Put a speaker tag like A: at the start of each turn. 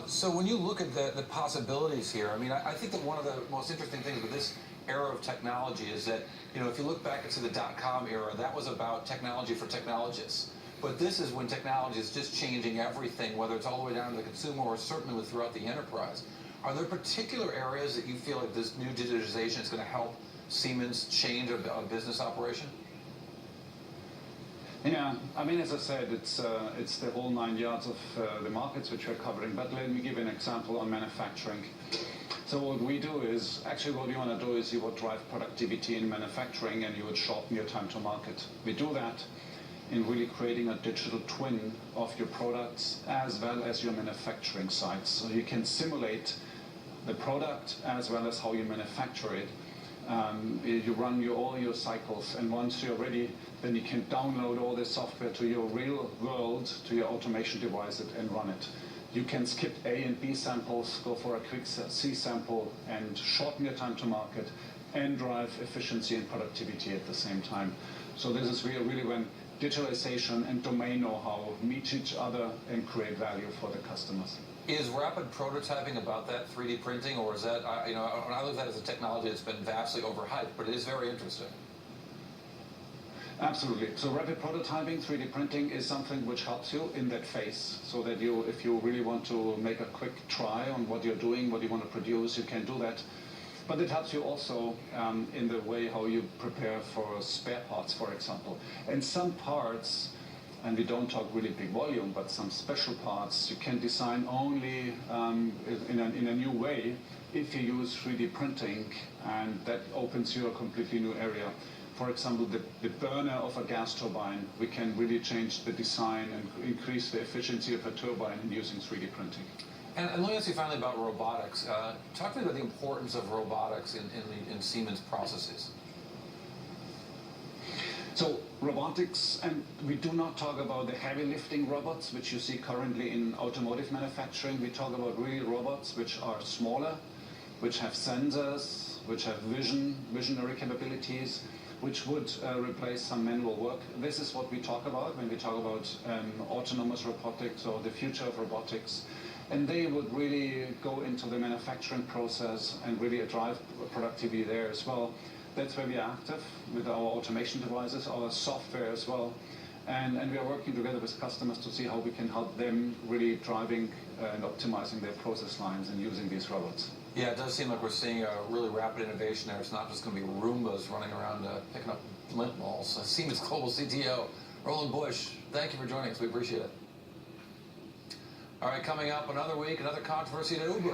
A: So when you look at the possibilities here, I mean, I think that one of the most interesting things with this era of technology is that, if you look back into the dot-com era, that was about technology for technologists. But this is when technology is just changing everything, whether it's all the way down to the consumer or certainly throughout the enterprise. Are there particular areas that you feel like this new digitization is going to help Siemens change a business operation?
B: Yeah, I mean, as I said, it's the whole 9 yards of the markets which we're covering. But let me give an example on manufacturing. So what we do is, actually what you want to do is you would drive productivity in manufacturing and you would shorten your time to market. We do that in really creating a digital twin of your products as well as your manufacturing sites. So you can simulate the product as well as how you manufacture it. You run all your cycles, and once you're ready, then you can download all the software to your real world, to your automation device, and run it. You can skip A and B samples, go for a quick C sample, and shorten your time to market, and drive efficiency and productivity at the same time. So this is really when digitalization and domain know-how meet each other and create value for the customers.
A: Is rapid prototyping about that 3D printing, or is that, I look at that as a technology that's been vastly overhyped, but it is very interesting.
B: Absolutely. So rapid prototyping, 3D printing is something which helps you in that phase, so that if you really want to make a quick try on what you're doing, what you want to produce, you can do that. But it helps you also in the way how you prepare for spare parts, for example. And some parts, and we don't talk really big volume, but some special parts you can design only in a new way if you use 3D printing, and that opens you a completely new area. For example, the burner of a gas turbine, we can really change the design and increase the efficiency of a turbine using 3D printing.
A: And let me ask you finally about robotics. Talk to me about the importance of robotics in Siemens processes.
B: So robotics, and we do not talk about the heavy lifting robots which you see currently in automotive manufacturing. We talk about real robots which are smaller, which have sensors, which have visionary capabilities, which would replace some manual work. This is what we talk about when we talk about autonomous robotics or the future of robotics. And they would really go into the manufacturing process and really drive productivity there as well. That's where we are active with our automation devices, our software as well. And we are working together with customers to see how we can help them really driving and optimizing their process lines and using these robots.
A: Yeah, it does seem like we're seeing a really rapid innovation there. It's not just going to be Roombas running around picking up lint balls. Siemens Global CTO, Roland Busch, thank you for joining us. We appreciate it. All right, coming up another week, another controversy at Uber.